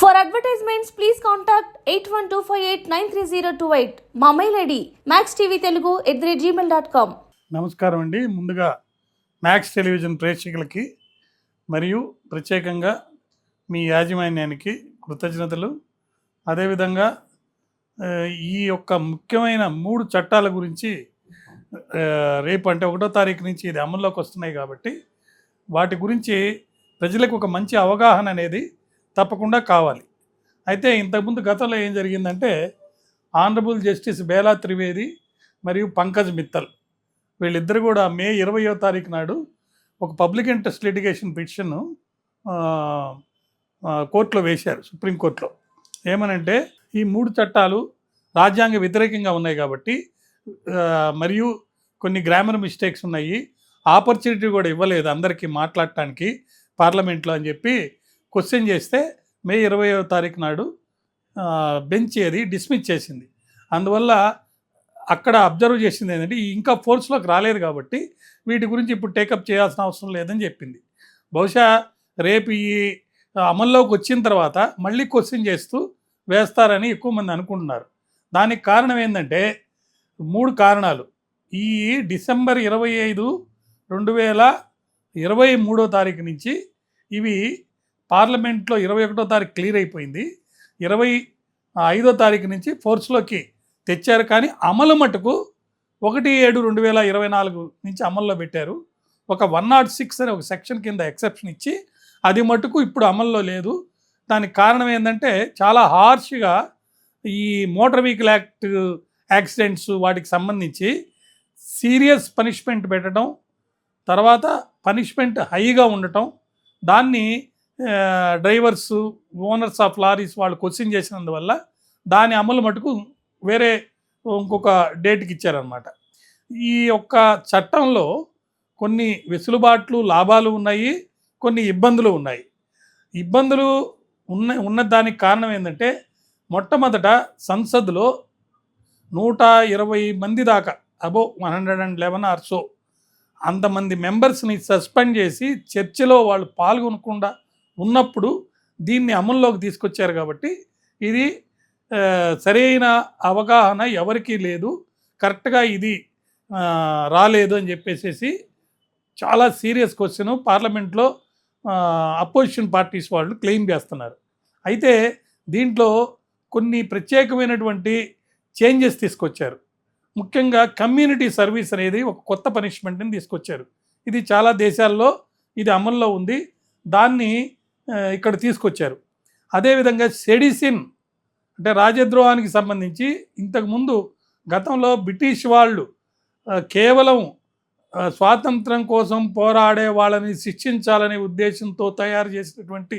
For advertisements, please contact 8125893028. మా mail ID maxtvtelugu@gmail.com. నమస్కారం అండి. ముందుగా మ్యాక్స్ టెలివిజన్ ప్రేక్షకులకి మరియు ప్రత్యేకంగా మీ యాజమాన్యానికి కృతజ్ఞతలు. అదేవిధంగా ఈ యొక్క ముఖ్యమైన 3 చట్టాల గురించి రేపు అంటే 1వ తారీఖు నుంచి ఇది అమల్లోకి వస్తున్నాయి కాబట్టి వాటి గురించి ప్రజలకు ఒక మంచి అవగాహన అనేది తప్పకుండా కావాలి. అయితే ఇంతకుముందు గతంలో ఏం జరిగిందంటే ఆనరబుల్ జస్టిస్ బేలా త్రివేది మరియు పంకజ్ మిత్తల్ వీళ్ళిద్దరు కూడా మే 20వ తారీఖు నాడు ఒక పబ్లిక్ ఇంట్రెస్ట్ లిటిగేషన్ పిటిషన్ను కోర్టులో వేశారు, సుప్రీంకోర్టులో. ఏమనంటే ఈ 3 చట్టాలు రాజ్యాంగ వ్యతిరేకంగా ఉన్నాయి కాబట్టి మరియు కొన్ని గ్రామర్ మిస్టేక్స్ ఉన్నాయి, ఆపర్చునిటీ కూడా ఇవ్వలేదు అందరికీ మాట్లాడటానికి పార్లమెంట్లో అని చెప్పి క్వశ్చన్ చేస్తే మే 20వ తారీఖు నాడు బెంచ్ అది డిస్మిస్ చేసింది. అందువల్ల అక్కడ అబ్జర్వ్ చేసింది ఏంటంటే ఇంకా ఫోర్స్లోకి రాలేదు కాబట్టి వీటి గురించి ఇప్పుడు టేకప్ చేయాల్సిన అవసరం లేదని చెప్పింది. బహుశా రేపు ఈ అమల్లోకి వచ్చిన తర్వాత మళ్ళీ క్వశ్చన్ చేస్తూ వేస్తారని ఎక్కువ మంది అనుకుంటున్నారు. దానికి కారణం ఏంటంటే 3 కారణాలు. ఈ డిసెంబర్ 25, 2023వ తారీఖు నుంచి ఇవి పార్లమెంట్లో 21వ తారీఖు క్లియర్ అయిపోయింది. 25వ తారీఖు నుంచి ఫోర్స్లోకి తెచ్చారు. కానీ అమలు మటుకు 1/7/2024 నుంచి అమల్లో పెట్టారు. ఒక 106 అనే ఒక సెక్షన్ కింద ఎక్సెప్షన్ ఇచ్చి అది మటుకు ఇప్పుడు అమల్లో లేదు. దానికి కారణం ఏంటంటే చాలా హార్ష్గా ఈ మోటార్ వెహికల్ యాక్ట్ యాక్సిడెంట్స్ వాటికి సంబంధించి సీరియస్ పనిష్మెంట్ పెట్టడం, తర్వాత పనిష్మెంట్ హైగా ఉండటం, దాన్ని డ్రైవర్స్ ఓనర్స్ ఆఫ్ లారీస్ వాళ్ళు క్వశ్చన్ చేసినందువల్ల దాని అమలు మటుకు వేరే ఇంకొక డేట్కి ఇచ్చారనమాట. ఈ యొక్క చట్టంలో కొన్ని వెసులుబాట్లు లాభాలు ఉన్నాయి, కొన్ని ఇబ్బందులు ఉన్నాయి. ఇబ్బందులు ఉన్న దానికి కారణం ఏంటంటే మొట్టమొదట సంసద్లో 120 మంది దాకా అబోవ్ 111 ఆర్ సో అంతమంది మెంబర్స్ని సస్పెండ్ చేసి చర్చలో వాళ్ళు పాల్గొనకుండా ఉన్నప్పుడు దీన్ని అమల్లోకి తీసుకొచ్చారు. కాబట్టి ఇది సరైన అవగాహన ఎవరికీ లేదు, కరెక్ట్గా ఇది రాలేదు అని చెప్పేసి చాలా సీరియస్ క్వశ్చన్ పార్లమెంట్లో అపోజిషన్ పార్టీస్ వాళ్ళు క్లెయిమ్ చేస్తున్నారు. అయితే దీంట్లో కొన్ని ప్రత్యేకమైనటువంటి చేంజెస్ తీసుకొచ్చారు. ముఖ్యంగా కమ్యూనిటీ సర్వీస్ అనేది ఒక కొత్త పనిష్మెంట్ని తీసుకొచ్చారు. ఇది చాలా దేశాల్లో ఇది అమల్లో ఉంది, దాన్ని ఇక్కడ తీసుకొచ్చారు. అదేవిధంగా సెడిసిన్ అంటే రాజద్రోహానికి సంబంధించి ఇంతకుముందు గతంలో బ్రిటిష్ వాళ్ళు కేవలం స్వాతంత్రం కోసం పోరాడే వాళ్ళని శిక్షించాలనే ఉద్దేశంతో తయారు చేసినటువంటి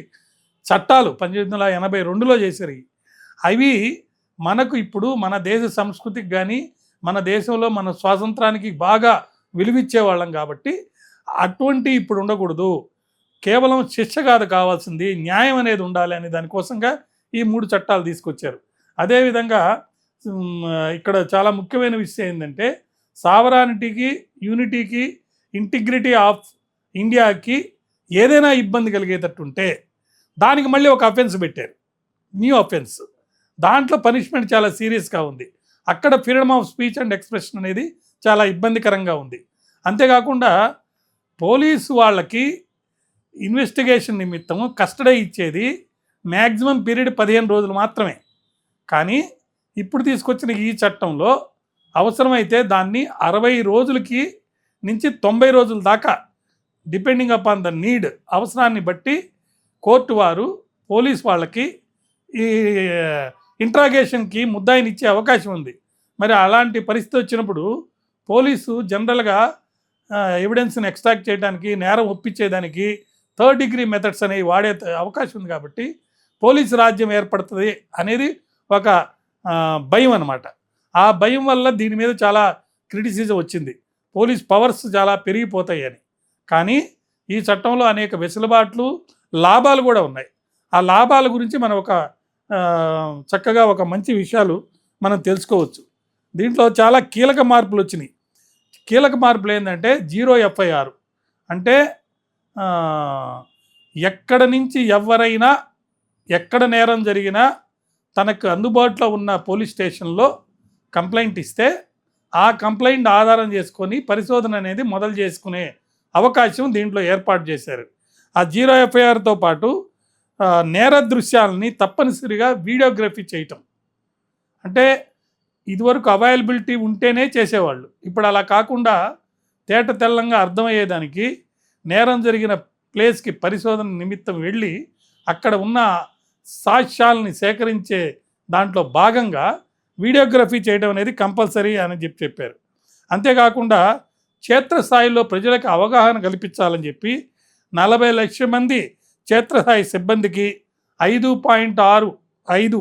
చట్టాలు 1882లో చేశారు. అవి మనకు ఇప్పుడు మన దేశ సంస్కృతికి కానీ మన దేశంలో మన స్వాతంత్రానికి బాగా విలువిచ్చేవాళ్ళం కాబట్టి అటువంటి ఇప్పుడు ఉండకూడదు, కేవలం శిక్ష కాదు కావాల్సింది, న్యాయం అనేది ఉండాలి అనే దానికోసంగా ఈ 3 చట్టాలు తీసుకొచ్చారు. అదేవిధంగా ఇక్కడ చాలా ముఖ్యమైన విషయం ఏంటంటే సావరానిటీకి, యూనిటీకి, ఇంటిగ్రిటీ ఆఫ్ ఇండియాకి ఏదైనా ఇబ్బంది కలిగేటట్టుంటే దానికి మళ్ళీ ఒక అఫెన్స్ పెట్టారు, న్యూ అఫెన్స్. దాంట్లో పనిష్మెంట్ చాలా సీరియస్గా ఉంది. అక్కడ freedom of speech and expression అనేది చాలా ఇబ్బందికరంగా ఉంది. అంతేకాకుండా పోలీసు వాళ్ళకి ఇన్వెస్టిగేషన్ నిమిత్తం కస్టడీ ఇచ్చేది మ్యాక్సిమం పీరియడ్ 15 రోజులు మాత్రమే. కానీ ఇప్పుడు తీసుకొచ్చిన ఈ చట్టంలో అవసరమైతే దాన్ని 60 రోజులకి నుంచి 90 రోజుల దాకా డిపెండింగ్ అపాన్ ద నీడ్, అవసరాన్ని బట్టి కోర్టు వారు పోలీస్ వాళ్ళకి ఈ ఇంట్రాగేషన్కి ముద్దాయిని ఇచ్చే అవకాశం ఉంది. మరి అలాంటి పరిస్థితి వచ్చినప్పుడు పోలీసు జనరల్గా ఎవిడెన్స్ని ఎక్స్ట్రాక్ట్ చేయడానికి, నేరం ఒప్పించేదానికి 3rd డిగ్రీ మెథడ్స్ అనేవి వాడే అవకాశం ఉంది. కాబట్టి పోలీసు రాజ్యం ఏర్పడుతుంది అనేది ఒక భయం అన్నమాట. ఆ భయం వల్ల దీని మీద చాలా క్రిటిసిజం వచ్చింది, పోలీస్ పవర్స్ చాలా పెరిగిపోతాయి అని. కానీ ఈ చట్టంలో అనేక వెసులుబాట్లు, లాభాలు కూడా ఉన్నాయి. ఆ లాభాల గురించి మనం చక్కగా ఒక మంచి విషయాలు మనం తెలుసుకోవచ్చు. దీంట్లో చాలా కీలక మార్పులు వచ్చినాయి. కీలక మార్పులు ఏంటంటే 0 FIR అంటే ఎక్కడ నుంచి ఎవరైనా ఎక్కడ నేరం జరిగినా తనకు అందుబాటులో ఉన్న పోలీస్ స్టేషన్లో కంప్లైంట్ ఇస్తే ఆ కంప్లైంట్ ఆధారం చేసుకొని పరిశోధన అనేది మొదలు చేసుకునే అవకాశం దీంట్లో ఏర్పాటు చేశారు. ఆ 0 ఎఫ్ఐఆర్తో పాటు నేర దృశ్యాలని తప్పనిసరిగా వీడియోగ్రఫీ చేయటం. అంటే ఇదివరకు అవైలబిలిటీ ఉంటేనే చేసేవాళ్ళు, ఇప్పుడు అలా కాకుండా తేట తెల్లంగా అర్థమయ్యేదానికి నేరం జరిగిన ప్లేస్కి పరిశోధన నిమిత్తం వెళ్ళి అక్కడ ఉన్న సాక్ష్యాలని సేకరించే దాంట్లో భాగంగా వీడియోగ్రఫీ చేయడం అనేది కంపల్సరీ అని చెప్పారు. అంతేకాకుండా క్షేత్రస్థాయిలో ప్రజలకు అవగాహన కల్పించాలని చెప్పి 40 లక్షల మంది క్షేత్రస్థాయి సిబ్బందికి 5.65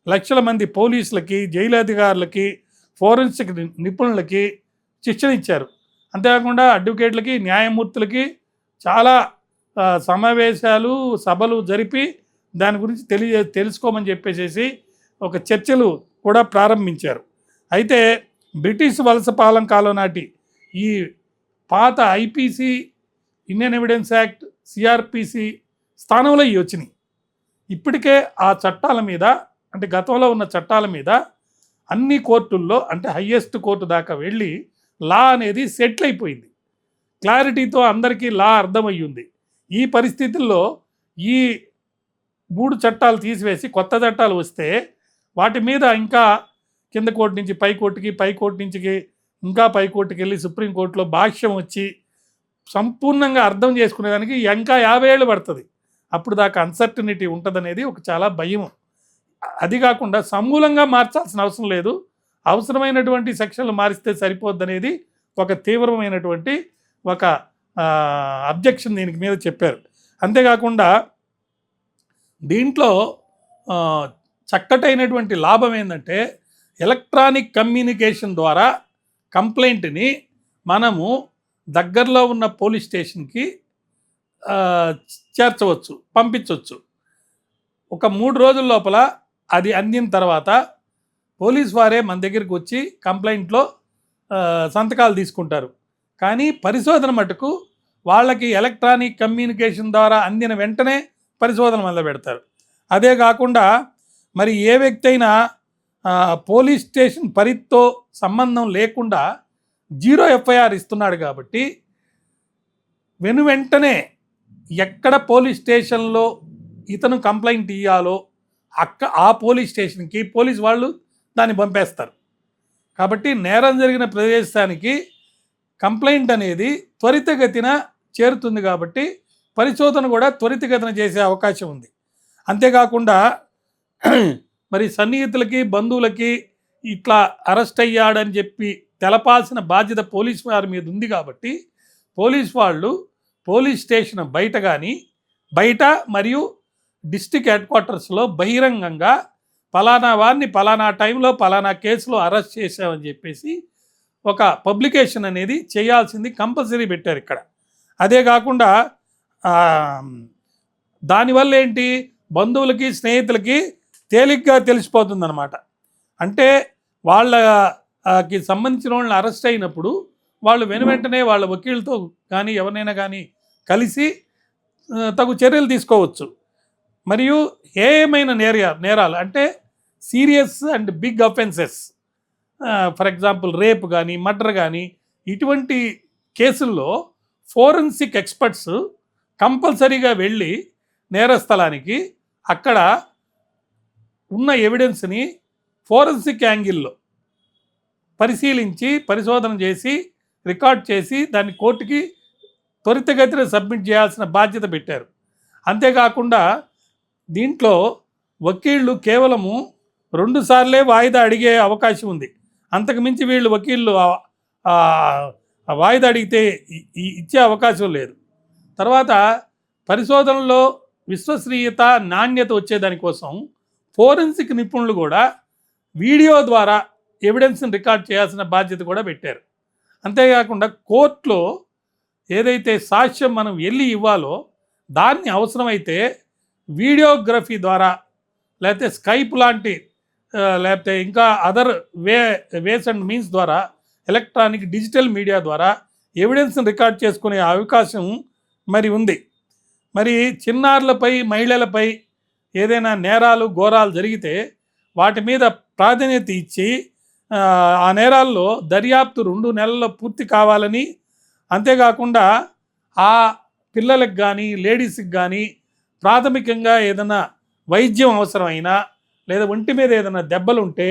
లక్షల మంది పోలీసులకి, జైలు అధికారులకి, ఫోరెన్సిక్ నిపుణులకి శిక్షణ ఇచ్చారు. అంతేకాకుండా అడ్వకేట్లకి, న్యాయమూర్తులకి చాలా సమావేశాలు, సభలు జరిపి దాని గురించి తెలుసుకోమని చెప్పేసి ఒక చర్చలు కూడా ప్రారంభించారు. అయితే బ్రిటిష్ వలస పాలన కాలం నాటి ఈ పాత IPC, Indian evidence act, CrPC స్థానంలో ఇవి వచ్చినాయి. ఇప్పటికే ఆ చట్టాల మీద, అంటే గతంలో ఉన్న చట్టాల మీద అన్ని కోర్టుల్లో, అంటే హయ్యెస్ట్ కోర్టు దాకా వెళ్ళి లా అనేది సెటిల్ అయిపోయింది. క్లారిటీతో అందరికీ లా అర్థమయ్యింది. ఈ పరిస్థితుల్లో ఈ 3 చట్టాలు తీసివేసి కొత్త చట్టాలు వస్తే వాటి మీద ఇంకా కింద కోర్టు నుంచి పై కోర్టుకి, పై కోర్టు నుంచి ఇంకా పై కోర్టుకి వెళ్ళి సుప్రీంకోర్టులో భాష్యం వచ్చి సంపూర్ణంగా అర్థం చేసుకునేదానికి ఇంకా 50 ఏళ్ళు పడుతుంది. అప్పుడు దాకా అన్సర్టనిటీ ఉంటుందనేది ఒక చాలా భయం. అది కాకుండా సమూలంగా మార్చాల్సిన అవసరం లేదు, అవసరమైనటువంటి సెక్షన్లు మారిస్తే సరిపోద్దనేది ఒక తీవ్రమైనటువంటి ఒక అబ్జెక్షన్ దీనికి మీద చెప్పారు. అంతేకాకుండా దీంట్లో చక్కటైనటువంటి లాభం ఏంటంటే ఎలక్ట్రానిక్ కమ్యూనికేషన్ ద్వారా కంప్లైంట్ని మనము దగ్గరలో ఉన్న పోలీస్ స్టేషన్కి చేర్చవచ్చు, పంపించవచ్చు. ఒక 3 రోజుల లోపల అది అందిన తర్వాత పోలీస్ వారే మన దగ్గరికి వచ్చి కంప్లైంట్లో సంతకాలు తీసుకుంటారు. కానీ పరిశోధన మటుకు వాళ్ళకి ఎలక్ట్రానిక్ కమ్యూనికేషన్ ద్వారా అందిన వెంటనే పరిశోధన మొదలు పెడతారు. అదే కాకుండా మరి ఏ వ్యక్తి అయినా పోలీస్ స్టేషన్ పరిధితో సంబంధం లేకుండా 0 ఎఫ్ఐఆర్ ఇస్తున్నాడు కాబట్టి వెంటనే ఎక్కడ పోలీస్ స్టేషన్లో ఇతను కంప్లైంట్ ఇవ్వాలో ఆ పోలీస్ స్టేషన్కి పోలీస్ వాళ్ళు దాన్ని పంపేస్తారు. కాబట్టి నేరం జరిగిన ప్రదేశానికి కంప్లైంట్ అనేది త్వరితగతిన చేరుతుంది. కాబట్టి పరిశోధన కూడా త్వరితగతిన చేసే అవకాశం ఉంది. అంతేకాకుండా మరి సన్నిహితులకి, బంధువులకి ఇట్లా అరెస్ట్ అయ్యాడని చెప్పి తెలపాల్సిన బాధ్యత పోలీస్ వారి మీద ఉంది. కాబట్టి పోలీస్ వాళ్ళు పోలీస్ స్టేషన్ బయట కానీ, బయట మరియు డిస్ట్రిక్ట్ హెడ్ క్వార్టర్స్లో బహిరంగంగా పలానా వారిని పలానా టైంలో పలానా కేసులో అరెస్ట్ చేసామని చెప్పేసి ఒక పబ్లికేషన్ అనేది చేయాల్సింది కంపల్సరీ పెట్టారు ఇక్కడ. అదే కాకుండా దానివల్ల ఏంటి, బంధువులకి, స్నేహితులకి తేలిగ్గా తెలిసిపోతుందన్నమాట. అంటే వాళ్ళకి సంబంధించిన వాళ్ళని అరెస్ట్ అయినప్పుడు వాళ్ళు వెంటనే వాళ్ళ వకీల్తో కానీ ఎవరినైనా కానీ కలిసి తగు చర్యలు తీసుకోవచ్చు. మరియు ఏమైనా నేరాలు అంటే serious and big offences, for example rape కానీ, మర్డర్ కానీ, ఇటువంటి కేసుల్లో ఫోరెన్సిక్ ఎక్స్పర్ట్స్ కంపల్సరీగా వెళ్ళి నేరస్థలానికి అక్కడ ఉన్న ఎవిడెన్స్ని ఫోరెన్సిక్ యాంగిల్లో పరిశీలించి పరిశోధన చేసి రికార్డ్ చేసి దాన్ని కోర్టుకి త్వరితగతిన సబ్మిట్ చేయాల్సిన బాధ్యత పెట్టారు. అంతేకాకుండా దీంట్లో వకీళ్ళు కేవలము 2 సార్లే వాయిదా అడిగే అవకాశం ఉంది. అంతకుమించి వీళ్ళు వకీళ్ళు వాయిదా అడిగితే ఇచ్చే అవకాశం లేదు. తర్వాత పరిశోధనలో విశ్వసనీయత, నాణ్యత వచ్చేదానికోసం ఫోరెన్సిక్ నిపుణులు కూడా వీడియో ద్వారా ఎవిడెన్స్ని రికార్డ్ చేయాల్సిన బాధ్యత కూడా పెట్టారు. అంతేకాకుండా కోర్టులో ఏదైతే సాక్ష్యం మనం వెళ్ళి ఇవ్వాలో దాన్ని అవసరమైతే వీడియోగ్రఫీ ద్వారా, లేకపోతే స్కైప్ లాంటి, లేకపోతే ఇంకా అదర్ వేస్ అండ్ మీన్స్ ద్వారా, ఎలక్ట్రానిక్ డిజిటల్ మీడియా ద్వారా ఎవిడెన్స్ని రికార్డ్ చేసుకునే అవకాశం మరి ఉంది. మరి చిన్నారులపై, మహిళలపై ఏదైనా నేరాలు ఘోరాలు జరిగితే వాటి మీద ప్రాధాన్యత ఇచ్చి ఆ నేరాల్లో దర్యాప్తు 2 నెలల్లో పూర్తి కావాలని, అంతేకాకుండా ఆ పిల్లలకు కానీ లేడీస్కి కానీ ప్రాథమికంగా ఏదైనా వైద్యం అవసరమైనా లేదా ఒంటి మీద ఏదైనా దెబ్బలుంటే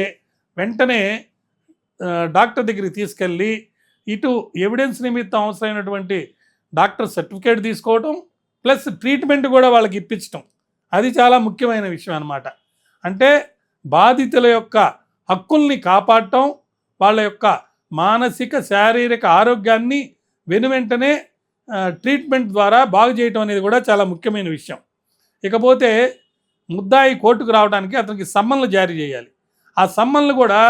వెంటనే డాక్టర్ దగ్గరికి తీసుకెళ్ళి ఇటు ఎవిడెన్స్ నిమిత్తం అవసరమైనటువంటి డాక్టర్ సర్టిఫికేట్ తీసుకోవటం ప్లస్ ట్రీట్మెంట్ కూడా వాళ్ళకి ఇప్పించటం, అది చాలా ముఖ్యమైన విషయం అన్నమాట. అంటే బాధితుల యొక్క హక్కుల్ని కాపాడటం, వాళ్ళ యొక్క మానసిక శారీరక ఆరోగ్యాన్ని వెనువెంటనే ట్రీట్మెంట్ ద్వారా బాగు చేయటం అనేది కూడా చాలా ముఖ్యమైన విషయం. ఇకపోతే ముద్దాయి కోర్టుకు రావడానికి అతనికి సమ్మన్లు జారీ చేయాలి. ఆ సమ్మన్లు కూడా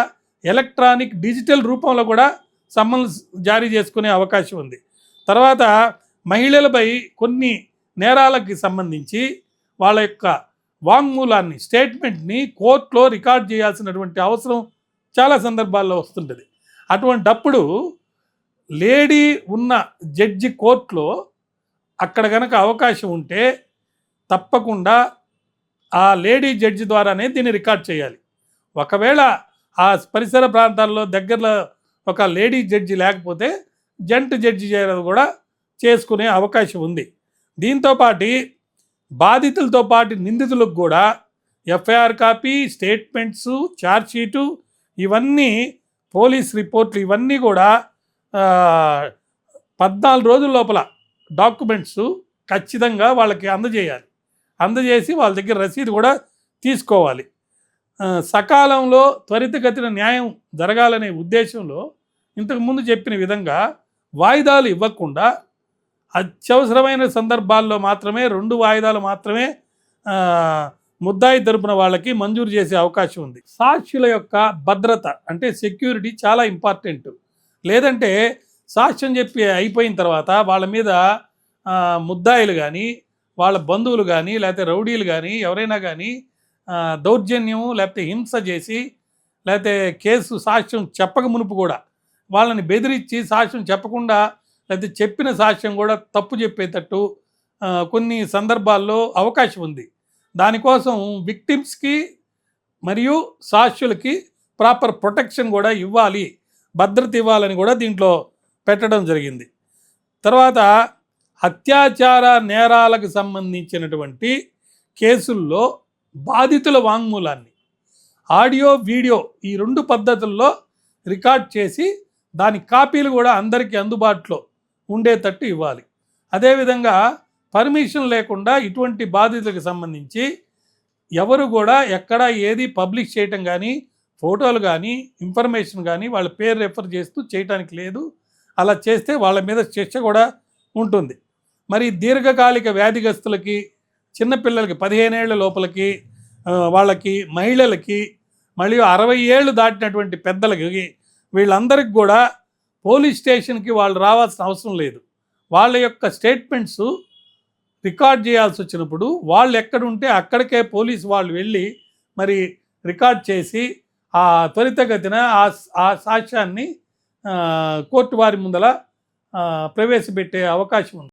ఎలక్ట్రానిక్ డిజిటల్ రూపంలో కూడా సమ్మన్లు జారీ చేసుకునే అవకాశం ఉంది. తర్వాత మహిళలపై కొన్ని నేరాలకి సంబంధించి వాళ్ళ యొక్క వాంగ్మూలాన్ని స్టేట్మెంట్ని కోర్టులో రికార్డ్ చేయాల్సినటువంటి అవసరం చాలా సందర్భాల్లో వస్తుంటుంది. అటువంటప్పుడు లేడీ ఉన్న జడ్జి కోర్టులో అక్కడ కనుక అవకాశం ఉంటే తప్పకుండా ఆ లేడీ జడ్జి ద్వారానే దీన్ని రికార్డ్ చేయాలి. ఒకవేళ ఆ పరిసర ప్రాంతాల్లో దగ్గరలో ఒక లేడీ జడ్జి లేకపోతే జంట్ జడ్జి కూడా చేసుకునే అవకాశం ఉంది. దీంతోపాటు బాధితులతో పాటు నిందితులకు కూడా ఎఫ్ఐఆర్ కాపీ, స్టేట్మెంట్స్, ఛార్జ్షీటు, ఇవన్నీ పోలీస్ రిపోర్ట్లు ఇవన్నీ కూడా 14 రోజుల లోపల డాక్యుమెంట్స్ ఖచ్చితంగా వాళ్ళకి అందజేయాలి. అందజేసి వాళ్ళ దగ్గర రసీదు కూడా తీసుకోవాలి. సకాలంలో త్వరితగతిన న్యాయం జరగాలనే ఉద్దేశంలో ఇంతకుముందు చెప్పిన విధంగా వాయిదాలు ఇవ్వకుండా అత్యవసరమైన సందర్భాల్లో మాత్రమే 2 వాయిదాలు మాత్రమే ముద్దాయి తరపున వాళ్ళకి మంజూరు చేసే అవకాశం ఉంది. సాక్షుల యొక్క భద్రత అంటే సెక్యూరిటీ చాలా ఇంపార్టెంట్. లేదంటే సాక్ష్యం చెప్పి అయిపోయిన తర్వాత వాళ్ళ మీద ముద్దాయిలు కానీ వాళ్ళ బంధువులు కానీ లేకపోతే రౌడీలు కానీ ఎవరైనా కానీ దౌర్జన్యం లేకపోతే హింస చేసి లేకపోతే కేసు సాక్ష్యం చెప్పక మునుపు కూడా వాళ్ళని బెదిరించి సాక్ష్యం చెప్పకుండా లేకపోతే చెప్పిన సాక్ష్యం కూడా తప్పు చెప్పేటట్టు కొన్ని సందర్భాల్లో అవకాశం ఉంది. దానికోసం విక్టిమ్స్కి మరియు సాక్షులకి ప్రాపర్ ప్రొటెక్షన్ కూడా ఇవ్వాలి, భద్రత ఇవ్వాలని కూడా దీంట్లో పెట్టడం జరిగింది. తర్వాత అత్యాచార నేరాలకు సంబంధించినటువంటి కేసుల్లో బాధితుల వాంగ్మూలాన్ని ఆడియో, వీడియో ఈ 2 పద్ధతుల్లో రికార్డ్ చేసి దాని కాపీలు కూడా అందరికీ అందుబాటులో ఉండేటట్టు ఇవ్వాలి. అదేవిధంగా పర్మిషన్ లేకుండా ఇటువంటి బాధితులకు సంబంధించి ఎవరు కూడా ఎక్కడ ఏది పబ్లిష్ చేయటం కానీ, ఫోటోలు కానీ, ఇన్ఫర్మేషన్ కానీ వాళ్ళ పేరు రెఫర్ చేస్తూ చేయటానికి లేదు. అలా చేస్తే వాళ్ళ మీద శిక్ష కూడా ఉంటుంది. మరి దీర్ఘకాలిక వ్యాధిగ్రస్తులకి, చిన్నపిల్లలకి 15 ఏళ్ల లోపలికి వాళ్ళకి, మహిళలకి, మళ్ళీ 60 ఏళ్ళు దాటినటువంటి పెద్దలకి వీళ్ళందరికీ కూడా పోలీస్ స్టేషన్కి వాళ్ళు రావాల్సిన అవసరం లేదు. వాళ్ళ యొక్క స్టేట్మెంట్స్ రికార్డ్ చేయాల్సి వచ్చినప్పుడు వాళ్ళు ఎక్కడుంటే అక్కడికే పోలీసు వాళ్ళు వెళ్ళి మరి రికార్డ్ చేసి ఆ త్వరితగతిన ఆ సాక్ష్యాన్ని కోర్టు వారి ముందల ప్రవేశపెట్టే అవకాశం ఉంది.